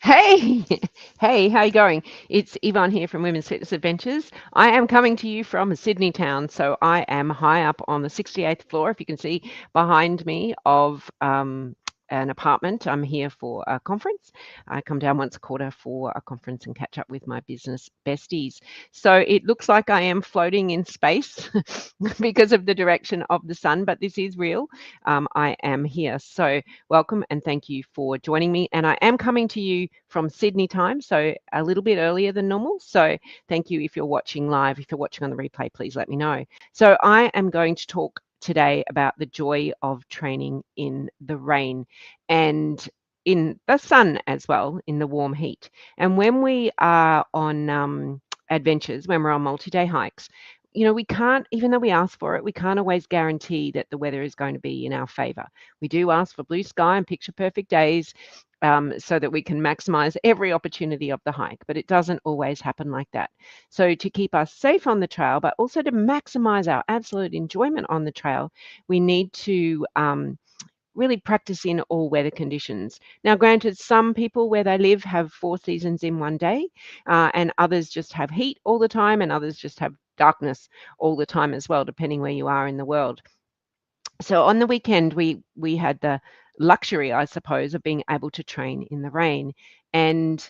Hey, hey, how you going? It's Yvonne here from Women's Fitness Adventures. I am coming to you from Sydney town, so I am high up on the 68th floor, if you can see behind me, of an apartment. I'm here for a conference. I come down once a quarter for a conference and catch up with my business besties. So it looks like I am floating in space because of the direction of the sun, but this is real. I am here. So welcome and thank you for joining me. And I am coming to you from Sydney time, so a little bit earlier than normal. So thank you if you're watching live. If you're watching on the replay, please let me know. So I am going to talk today about the joy of training in the rain and in the sun as well, in the warm heat. And when we are on adventures, when we're on multi-day hikes, we can't, even though we ask for it, we can't always guarantee that the weather is going to be in our favor. We do ask for blue sky and picture perfect days so that we can maximize every opportunity of the hike, but it doesn't always happen like that. So to keep us safe on the trail, but also to maximize our absolute enjoyment on the trail, we need to really practice in all weather conditions. Now, granted, some people where they live have 4 seasons in one day, and others just have heat all the time, and others just have darkness all the time as well, depending where you are in the world. So on the weekend, we had the luxury, I suppose, of being able to train in the rain. And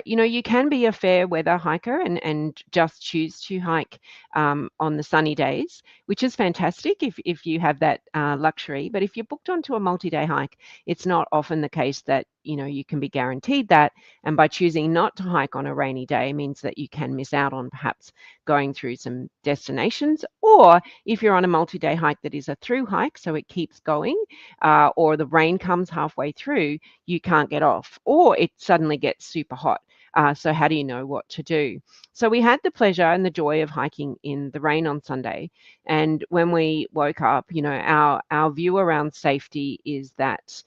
you can be a fair weather hiker and just choose to hike on the sunny days, which is fantastic if you have that luxury. But if you're booked onto a multi-day hike, it's not often the case that you can be guaranteed that. And by choosing not to hike on a rainy day means that you can miss out on perhaps going through some destinations, or if you're on a multi-day hike that is a through hike, so it keeps going, or the rain comes halfway through, you can't get off, or it suddenly gets super hot. So how do you know what to do? So we had the pleasure and the joy of hiking in the rain on Sunday. And when we woke up, our view around safety is that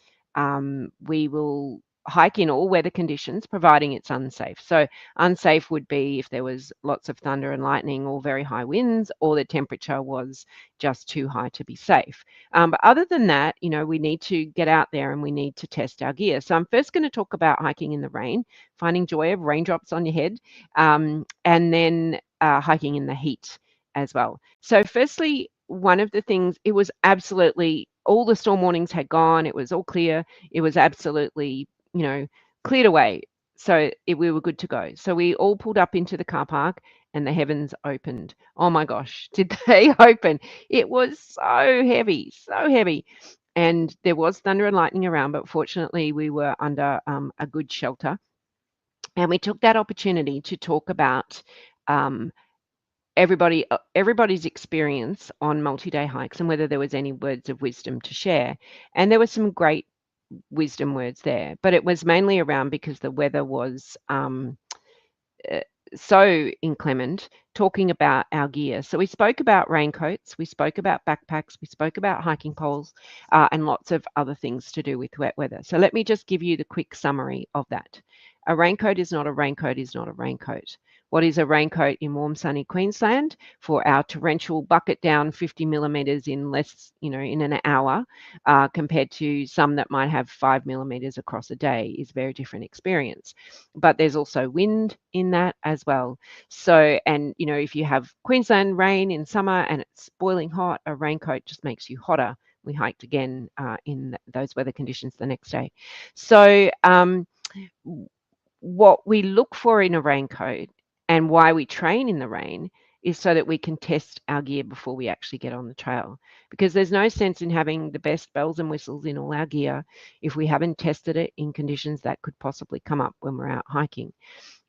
we will hike in all weather conditions, providing it's unsafe. So unsafe would be if there was lots of thunder and lightning or very high winds, or the temperature was just too high to be safe. But other than that, we need to get out there and we need to test our gear. So I'm first going to talk about hiking in the rain, finding joy of raindrops on your head, and then hiking in the heat as well. So firstly, one of the things, it was absolutely, all the storm warnings had gone. It was all clear. It was absolutely, cleared away. So we were good to go. So we all pulled up into the car park and the heavens opened. Oh my gosh, did they open? It was so heavy, so heavy. And there was thunder and lightning around, but fortunately we were under a good shelter. And we took that opportunity to talk about um, everybody's experience on multi-day hikes and whether there was any words of wisdom to share. And there were some great wisdom words there, but it was mainly around because the weather was uh, so inclement, talking about our gear. So we spoke about raincoats, we spoke about backpacks, we spoke about hiking poles, and lots of other things to do with wet weather. So let me just give you the quick summary of that. A raincoat is not a raincoat is not a raincoat. What is a raincoat in warm sunny Queensland for our torrential bucket down 50 millimeters in less, in an hour, compared to some that might have 5 millimeters across a day is a very different experience. But there's also wind in that as well. So, and if you have Queensland rain in summer and it's boiling hot, a raincoat just makes you hotter. We hiked again in those weather conditions the next day. So what we look for in a raincoat and why we train in the rain is so that we can test our gear before we actually get on the trail. Because there's no sense in having the best bells and whistles in all our gear if we haven't tested it in conditions that could possibly come up when we're out hiking.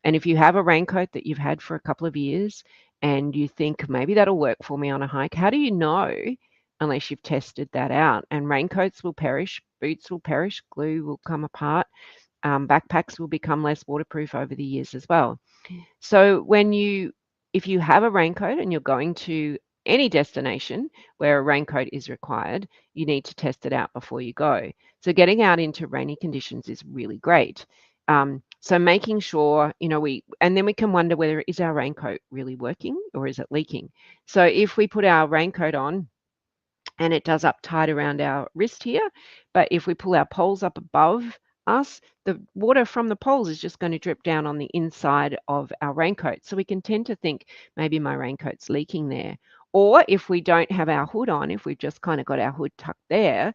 And if you have a raincoat that you've had for a couple of years and you think maybe that'll work for me on a hike, how do you know unless you've tested that out. And raincoats will perish, boots will perish, glue will come apart, backpacks will become less waterproof over the years as well. So if you have a raincoat and you're going to any destination where a raincoat is required, you need to test it out before you go. So getting out into rainy conditions is really great. So making sure, and then we can wonder whether is our raincoat really working or is it leaking? So if we put our raincoat on and it does up tight around our wrist here, but if we pull our poles up above us, the water from the poles is just going to drip down on the inside of our raincoat. So we can tend to think maybe my raincoat's leaking there. Or if we don't have our hood on, if we've just kind of got our hood tucked there,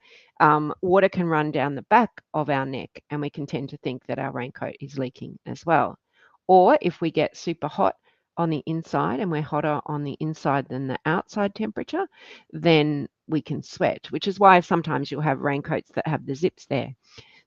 water can run down the back of our neck and we can tend to think that our raincoat is leaking as well. Or if we get super hot on the inside and we're hotter on the inside than the outside temperature, then we can sweat, which is why sometimes you'll have raincoats that have the zips there.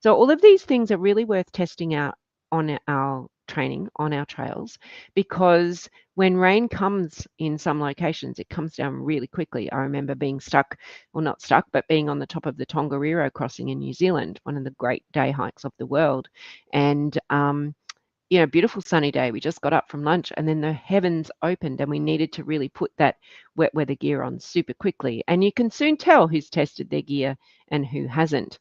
So all of these things are really worth testing out on our training, on our trails, because when rain comes in some locations, it comes down really quickly. I remember being stuck, well, not stuck, but being on the top of the Tongariro crossing in New Zealand, one of the great day hikes of the world. And beautiful sunny day. We just got up from lunch and then the heavens opened and we needed to really put that wet weather gear on super quickly. And you can soon tell who's tested their gear and who hasn't.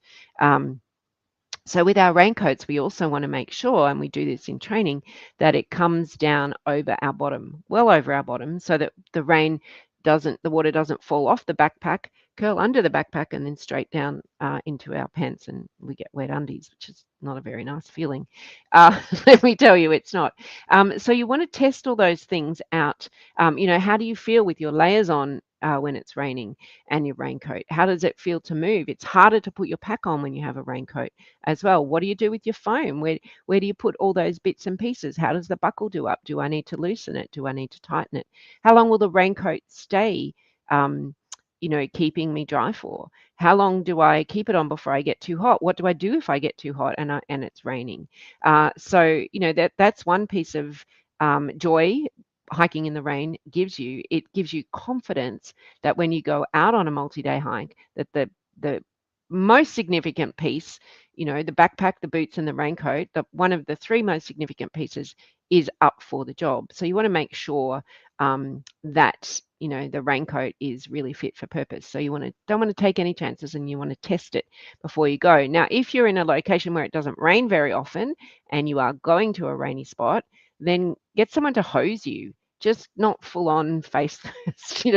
So with our raincoats, we also want to make sure, and we do this in training, that it comes down over our bottom, well over our bottom, so that the water doesn't fall off the backpack, curl under the backpack, and then straight down into our pants, and we get wet undies, which is not a very nice feeling. Let me tell you, it's not. So you want to test all those things out. How do you feel with your layers on when it's raining and your raincoat? How does it feel to move? It's harder to put your pack on when you have a raincoat as well. What do you do with your foam? Where do you put all those bits and pieces? How does the buckle do up? Do I need to loosen it? Do I need to tighten it? How long will the raincoat stay, keeping me dry for? How long do I keep it on before I get too hot? What do I do if I get too hot and it's raining? That's one piece of joy hiking in the rain gives you. It gives you confidence that when you go out on a multi-day hike, that the most significant piece, the backpack, the boots, and the raincoat, one of the three most significant pieces is up for the job. So you want to make sure that the raincoat is really fit for purpose. So you don't want to take any chances, and you want to test it before you go. Now, if you're in a location where it doesn't rain very often and you are going to a rainy spot, then get someone to hose you. Just not full on face,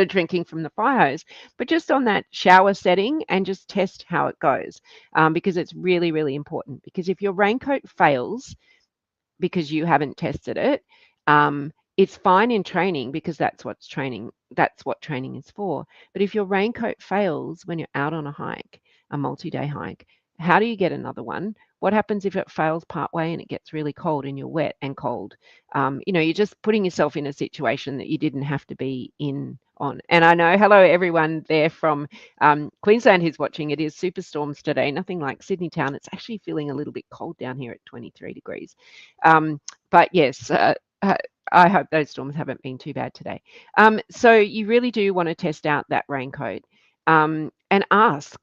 drinking from the fire hose, but just on that shower setting and just test how it goes, because it's really, really important. Because if your raincoat fails because you haven't tested it, it's fine in training because that's what training is for. But if your raincoat fails when you're out on a hike, a multi-day hike, how do you get another one? What happens if it fails partway and it gets really cold and you're wet and cold? You're just putting yourself in a situation that you didn't have to be in on. And I know, hello everyone there from Queensland who's watching. It is superstorms today, nothing like Sydney town. It's actually feeling a little bit cold down here at 23 degrees. But yes, I hope those storms haven't been too bad today. So you really do want to test out that raincoat and ask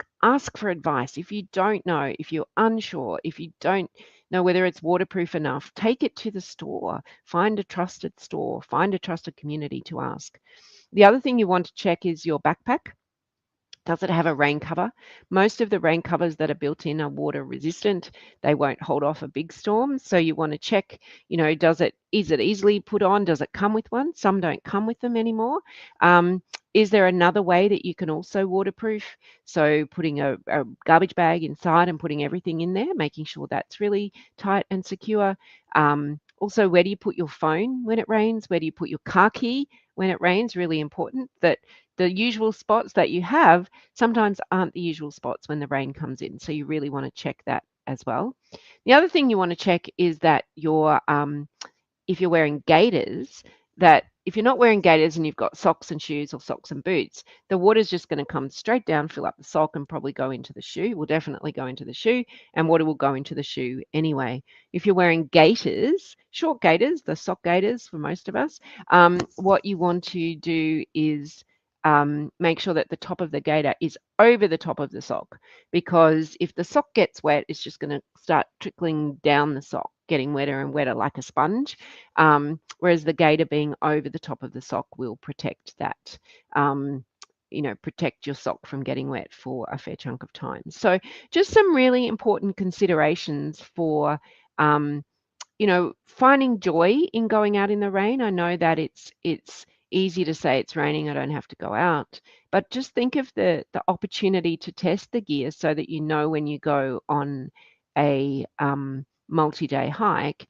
for advice. If you don't know, if you're unsure, if you don't know whether it's waterproof enough, take it to the store. Find a trusted store, find a trusted community to ask. The other thing you want to check is your backpack. Does it have a rain cover? Most of the rain covers that are built in are water resistant. They won't hold off a big storm. So you want to check, is it easily put on? Does it come with one? Some don't come with them anymore. Is there another way that you can also waterproof? So putting a garbage bag inside and putting everything in there, making sure that's really tight and secure. Also, where do you put your phone when it rains? Where do you put your car key when it rains? Really important that the usual spots that you have sometimes aren't the usual spots when the rain comes in. So you really want to check that as well. The other thing you want to check is that if you're wearing gaiters, that if you're not wearing gaiters and you've got socks and shoes or socks and boots, the water's just going to come straight down, fill up the sock and probably go into the shoe. Will definitely go into the shoe, and water will go into the shoe anyway. If you're wearing gaiters, short gaiters, the sock gaiters for most of us, what you want to do is make sure that the top of the gaiter is over the top of the sock, because if the sock gets wet, it's just going to start trickling down the sock, getting wetter and wetter like a sponge, whereas the gaiter being over the top of the sock will protect that, protect your sock from getting wet for a fair chunk of time. So just some really important considerations for finding joy in going out in the rain. I know that it's easy to say it's raining, I don't have to go out, but just think of the opportunity to test the gear so that you know when you go on a multi-day hike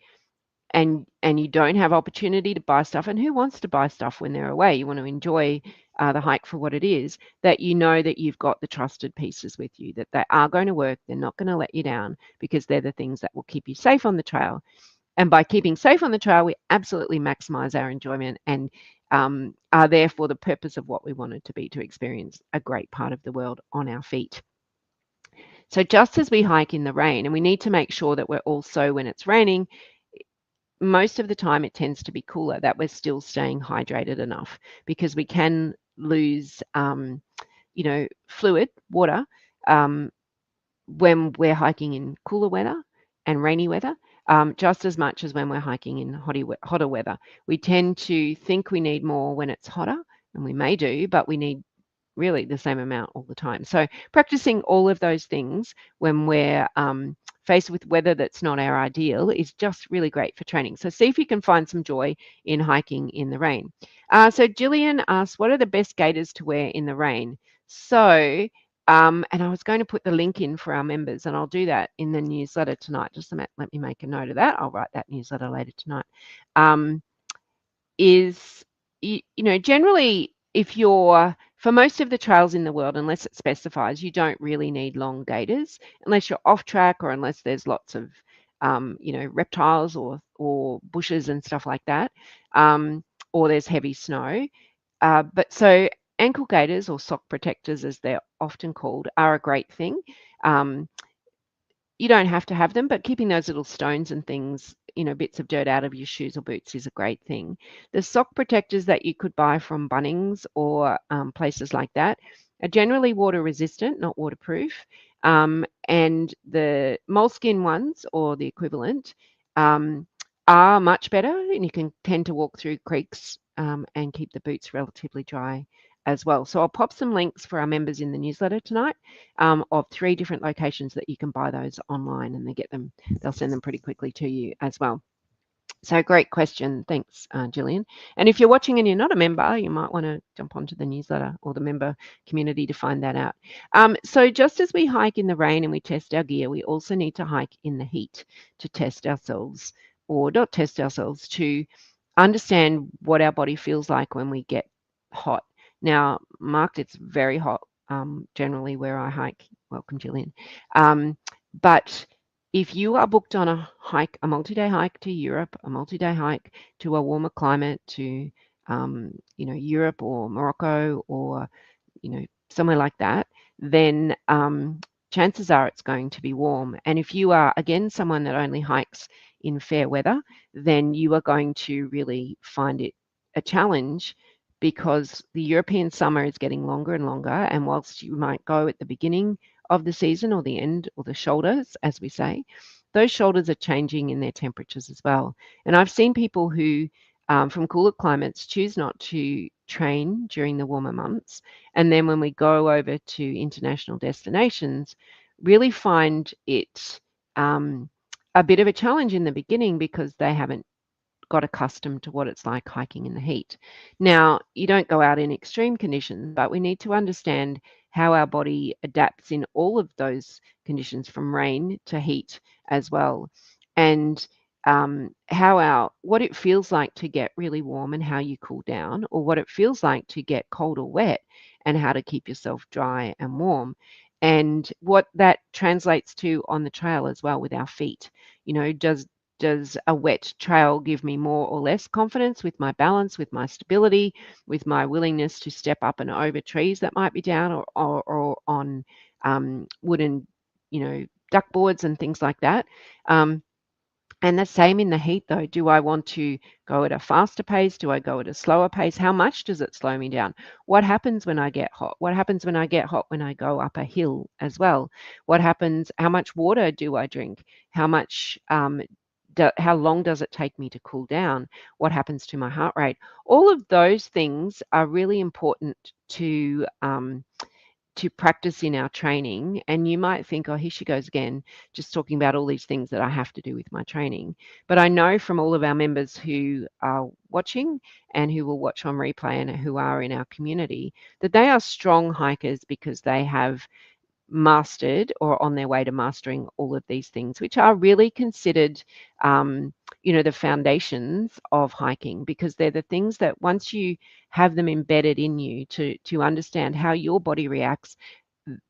and you don't have opportunity to buy stuff, and who wants to buy stuff when they're away? You want to enjoy the hike for what it is, that you know that you've got the trusted pieces with you, that they are going to work, they're not going to let you down, because they're the things that will keep you safe on the trail. And by keeping safe on the trail, we absolutely maximize our enjoyment and are there for the purpose of what we want it to be, to experience a great part of the world on our feet. So just as we hike in the rain, and we need to make sure that we're also, when it's raining, most of the time it tends to be cooler, that we're still staying hydrated enough, because we can lose, fluid, water, when we're hiking in cooler weather and rainy weather, just as much as when we're hiking in hotter weather. We tend to think we need more when it's hotter, and we may do, but we need really the same amount all the time. So practicing all of those things when we're faced with weather that's not our ideal is just really great for training. So see if you can find some joy in hiking in the rain. So Gillian asked, what are the best gaiters to wear in the rain? So, and I was going to put the link in for our members, and I'll do that in the newsletter tonight. Just let me make a note of that. I'll write that newsletter later tonight. Generally, if you're, for most of the trails in the world, unless it specifies, you don't really need long gaiters unless you're off track, or unless there's lots of reptiles or bushes and stuff like that, or there's heavy snow. But so ankle gaiters, or sock protectors as they're often called, are a great thing. You don't have to have them, but keeping those little stones and things, bits of dirt out of your shoes or boots is a great thing. The sock protectors that you could buy from Bunnings or places like that are generally water resistant, not waterproof. And the moleskin ones, or the equivalent, are much better, and you can tend to walk through creeks and keep the boots relatively dry as well. So I'll pop some links for our members in the newsletter tonight of 3 different locations that you can buy those online, and they'll send them pretty quickly to you as well. So great question. Thanks, Gillian. And if you're watching and you're not a member, you might want to jump onto the newsletter or the member community to find that out. So just as we hike in the rain and we test our gear, we also need to hike in the heat to test ourselves, or not test ourselves, to understand what our body feels like when we get hot. Now, marked, it's very hot generally where I hike. Welcome, Gillian. But if you are booked on a hike, a multi-day hike to Europe, a multi-day hike to a warmer climate, to Europe or Morocco, or somewhere like that, then chances are it's going to be warm. And if you are, again, someone that only hikes in fair weather, then you are going to really find it a challenge, because the European summer is getting longer and longer. And whilst you might go at the beginning of the season, or the end, or the shoulders, as we say, those shoulders are changing in their temperatures as well. And I've seen people who, from cooler climates, choose not to train during the warmer months. And then when we go over to international destinations, really find it a bit of a challenge in the beginning, because they haven't got accustomed to what it's like hiking in the heat. Now, you don't go out in extreme conditions, but we need to understand how our body adapts in all of those conditions, from rain to heat as well, and what it feels like to get really warm and how you cool down, or what it feels like to get cold or wet and how to keep yourself dry and warm, and what that translates to on the trail as well with our feet. Does a wet trail give me more or less confidence with my balance, with my stability, with my willingness to step up and over trees that might be down, or on wooden, duck boards and things like that? And the same in the heat, though. Do I want to go at a faster pace? Do I go at a slower pace? How much does it slow me down? What happens when I get hot? What happens when I get hot when I go up a hill as well? What happens? How much water do I drink? How much? How long does it take me to cool down? What happens to my heart rate? All of those things are really important to practice in our training. And you might think, oh, here she goes again, just talking about all these things that I have to do with my training. But I know from all of our members who are watching and who will watch on replay and who are in our community that they are strong hikers because they have mastered or on their way to mastering all of these things, which are really considered, um, the foundations of hiking, because they're the things that once you have them embedded in you to understand how your body reacts,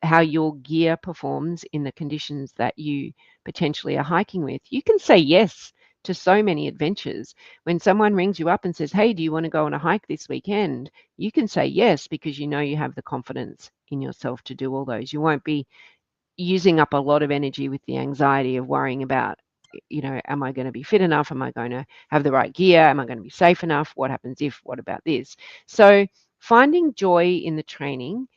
how your gear performs in the conditions that you potentially are hiking with, you can say yes to so many adventures. When someone rings you up and says, hey, do you want to go on a hike this weekend? You can say yes because you know you have the confidence in yourself to do all those. You won't be using up a lot of energy with the anxiety of worrying about, am I going to be fit enough? Am I going to have the right gear? Am I going to be safe enough? What happens if? What about this? So finding joy in the training,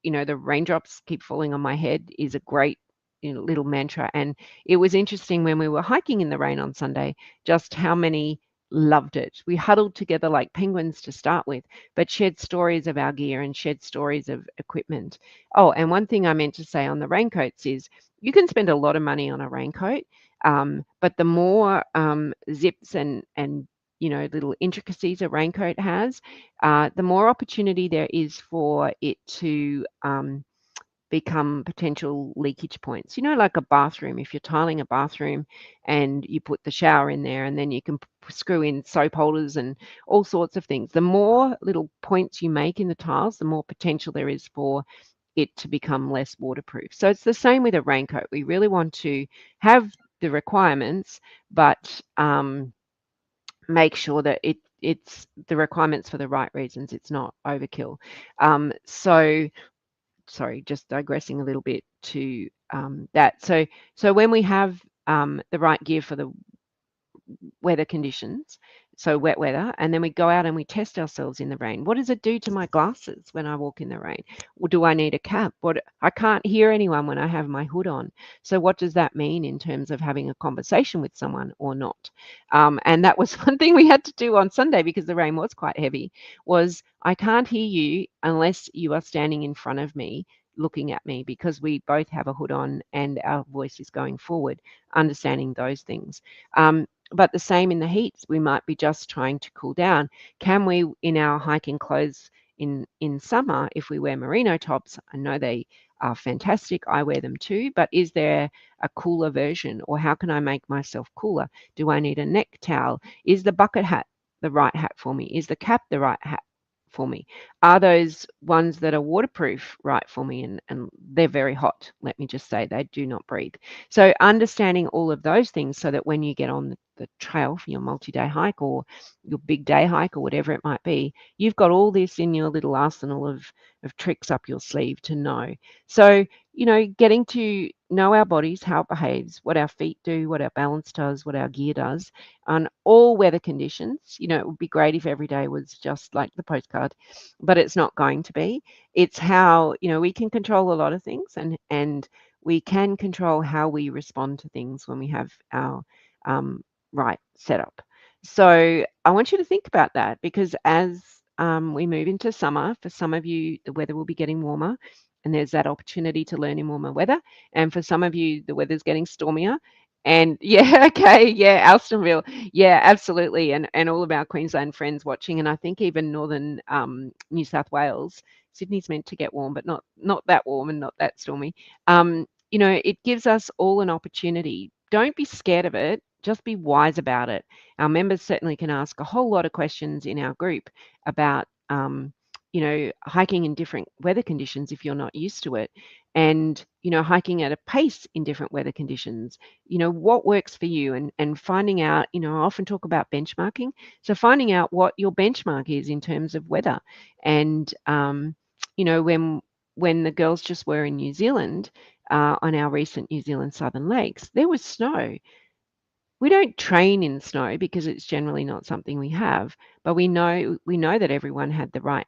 the raindrops keep falling on my head is a great, little mantra. And it was interesting when we were hiking in the rain on Sunday, just how many loved it. We huddled together like penguins to start with, but shared stories of our gear and shared stories of equipment. Oh, and one thing I meant to say on the raincoats is you can spend a lot of money on a raincoat, but the more zips and little intricacies a raincoat has, the more opportunity there is for it to become potential leakage points. Like a bathroom, if you're tiling a bathroom and you put the shower in there and then you can screw in soap holders and all sorts of things. The more little points you make in the tiles, the more potential there is for it to become less waterproof. So it's the same with a raincoat. We really want to have the requirements, but make sure that it's the requirements for the right reasons. It's not overkill. So sorry, just digressing a little bit to that. So when we have the right gear for the weather conditions, so wet weather, and then we go out and we test ourselves in the rain. What does it do to my glasses when I walk in the rain? Or do I need a cap? I can't hear anyone when I have my hood on. So what does that mean in terms of having a conversation with someone or not? And that was one thing we had to do on Sunday because the rain was quite heavy, was I can't hear you unless you are standing in front of me looking at me, because we both have a hood on and our voice is going forward, understanding those things. But the same in the heats, we might be just trying to cool down. Can we, in our hiking clothes in summer, if we wear merino tops, I know they are fantastic, I wear them too, but is there a cooler version, or how can I make myself cooler? Do I need a neck towel? Is the bucket hat the right hat for me? Is the cap the right hat for me? Are those ones that are waterproof right for me? And they're very hot, let me just say, they do not breathe. So understanding all of those things so that when you get on the trail for your multi-day hike or your big day hike or whatever it might be, you've got all this in your little arsenal of tricks up your sleeve to know. So, getting to know our bodies, how it behaves, what our feet do, what our balance does, what our gear does, on all weather conditions. It would be great if every day was just like the postcard, but it's not going to be. It's how, we can control a lot of things, and we can control how we respond to things when we have our right setup. So I want you to think about that, because as we move into summer, for some of you, the weather will be getting warmer, and there's that opportunity to learn in warmer weather. And for some of you, the weather's getting stormier. And yeah, okay, yeah, Alstonville, yeah, absolutely, and all of our Queensland friends watching, and I think even northern New South Wales. Sydney's meant to get warm, but not that warm and not that stormy. It gives us all an opportunity. Don't be scared of it. Just be wise about it. Our members certainly can ask a whole lot of questions in our group about, hiking in different weather conditions if you're not used to it, and, hiking at a pace in different weather conditions. What works for you, and finding out, I often talk about benchmarking. So finding out what your benchmark is in terms of weather. And, when the girls just were in New Zealand, on our recent New Zealand Southern Lakes, there was snow. We don't train in snow because it's generally not something we have, but we know that everyone had the right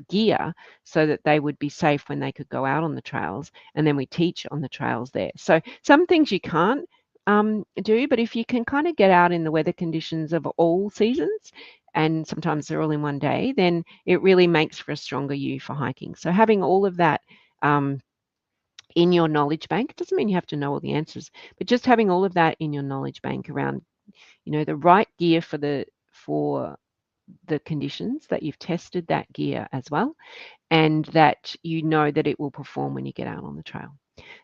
gear so that they would be safe when they could go out on the trails, and then we teach on the trails there. So some things you can't do, but if you can kind of get out in the weather conditions of all seasons, and sometimes they're all in one day, then it really makes for a stronger you for hiking. So having all of that um, in your knowledge bank doesn't mean you have to know all the answers, but just having all of that in your knowledge bank around, the right gear for the conditions, that you've tested that gear as well, and that you know that it will perform when you get out on the trail.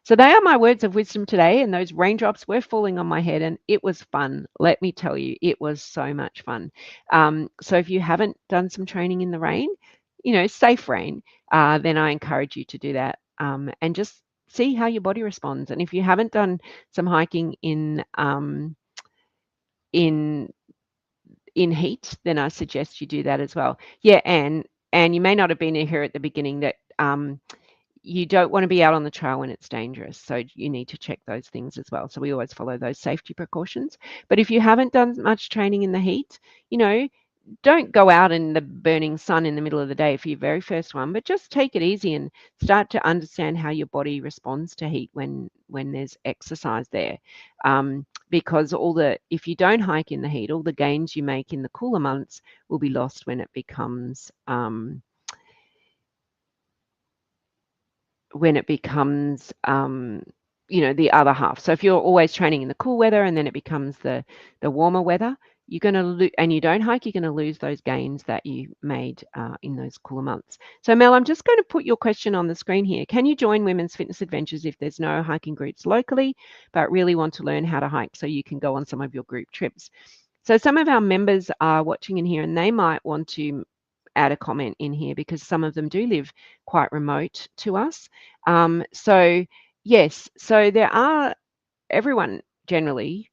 So they are my words of wisdom today, and those raindrops were falling on my head, and it was fun. Let me tell you, it was so much fun. So if you haven't done some training in the rain, safe rain, then I encourage you to do that, and just see how your body responds. And if you haven't done some hiking in in heat, then I suggest you do that as well. Yeah, and you may not have been here at the beginning, that you don't want to be out on the trail when it's dangerous. So you need to check those things as well. So we always follow those safety precautions. But if you haven't done much training in the heat, don't go out in the burning sun in the middle of the day for your very first one, but just take it easy and start to understand how your body responds to heat when there's exercise there. Because if you don't hike in the heat, all the gains you make in the cooler months will be lost when it becomes the other half. So if you're always training in the cool weather and then it becomes the warmer weather, you're going to and you don't hike, you're going to lose those gains that you made in those cooler months. So Mel, I'm just going to put your question on the screen here. Can you join Women's Fitness Adventures if there's no hiking groups locally, but really want to learn how to hike so you can go on some of your group trips? So some of our members are watching in here, and they might want to add a comment in here because some of them do live quite remote to us. So yes, so everyone generally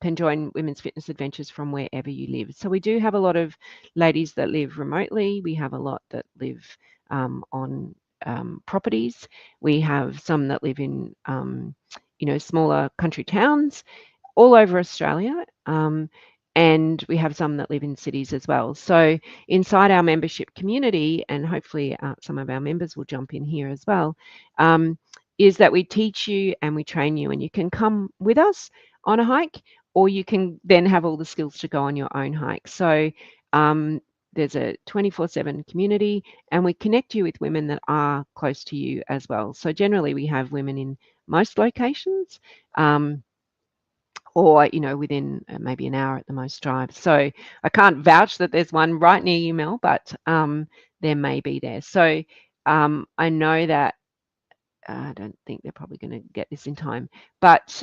can join Women's Fitness Adventures from wherever you live. So we do have a lot of ladies that live remotely. We have a lot that live on properties. We have some that live in smaller country towns all over Australia. And we have some that live in cities as well. So inside our membership community, and hopefully some of our members will jump in here as well, is that we teach you and we train you, and you can come with us on a hike, or you can then have all the skills to go on your own hike. So there's a 24/7 community, and we connect you with women that are close to you as well. So generally we have women in most locations, or within maybe an hour at the most drive. So I can't vouch that there's one right near you, Mel, but there may be there. So I know that I don't think they're probably going to get this in time, but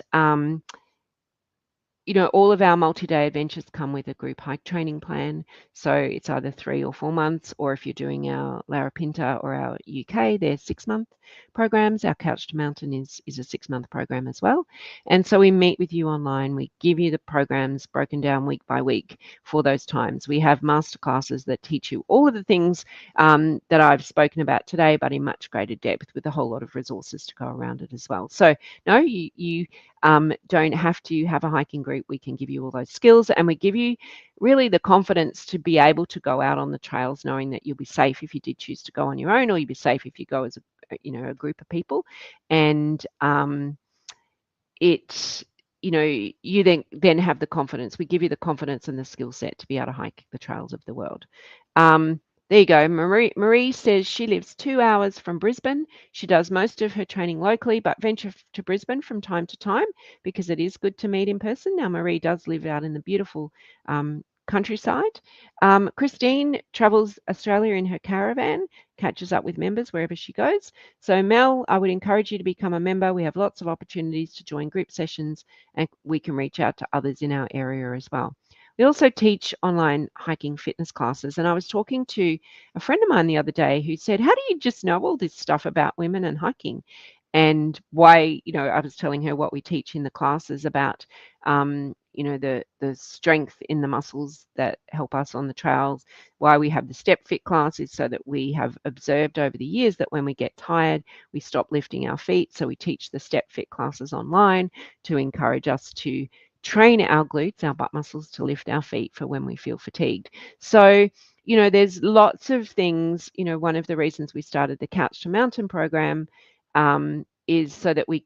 all of our multi-day adventures come with a group hike training plan. So it's either 3 or 4 months, or if you're doing our Larapinta or our UK, they're 6-month programs. Our Couch to Mountain is a 6-month program as well. And so we meet with you online. We give you the programs broken down week by week for those times. We have masterclasses that teach you all of the things that I've spoken about today, but in much greater depth, with a whole lot of resources to go around it as well. So no, you don't have to have a hiking group. We can give you all those skills, and we give you really the confidence to be able to go out on the trails knowing that you'll be safe if you did choose to go on your own, or you'll be safe if you go as a group of people. And you then have the confidence. We give you the confidence and the skill set to be able to hike the trails of the world. There you go. Marie says she lives 2 hours from Brisbane. She does most of her training locally, but venture to Brisbane from time to time because it is good to meet in person. Now, Marie does live out in the beautiful countryside. Christine travels Australia in her caravan, catches up with members wherever she goes. So Mel, I would encourage you to become a member. We have lots of opportunities to join group sessions, and we can reach out to others in our area as well. We also teach online hiking fitness classes. And I was talking to a friend of mine the other day who said, how do you just know all this stuff about women and hiking? And why, I was telling her what we teach in the classes about, the strength in the muscles that help us on the trails. Why we have the Step Fit classes, so that we have observed over the years that when we get tired, we stop lifting our feet. So we teach the Step Fit classes online to encourage us to train our glutes, our butt muscles, to lift our feet for when we feel fatigued. So, there's lots of things. One of the reasons we started the Couch to Mountain program is so that we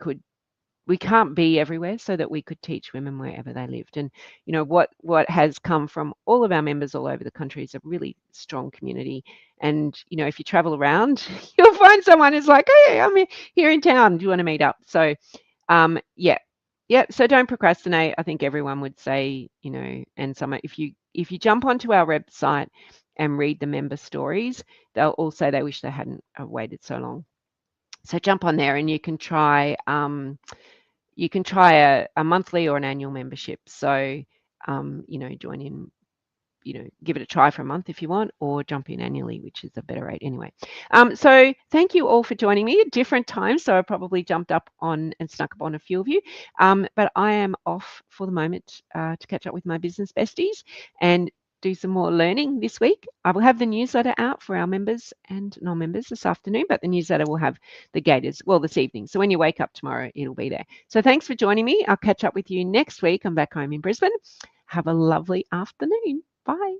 can't be everywhere, so that we could teach women wherever they lived. And what has come from all of our members all over the country is a really strong community. And if you travel around, you'll find someone who's like, hey, I'm here in town, do you want to meet up? So yeah, so don't procrastinate. I think everyone would say, and if you jump onto our website and read the member stories, they'll all say they wish they hadn't waited so long. So jump on there, and you can try a monthly or an annual membership. So join in, give it a try for a month if you want, or jump in annually, which is a better rate anyway. So thank you all for joining me at different times. So I probably jumped up on and snuck up on a few of you, but I am off for the moment to catch up with my business besties and do some more learning this week. I will have the newsletter out for our members and non-members this afternoon, but the newsletter will have the gators, well, this evening. So when you wake up tomorrow, it'll be there. So thanks for joining me. I'll catch up with you next week. I'm back home in Brisbane. Have a lovely afternoon. Bye.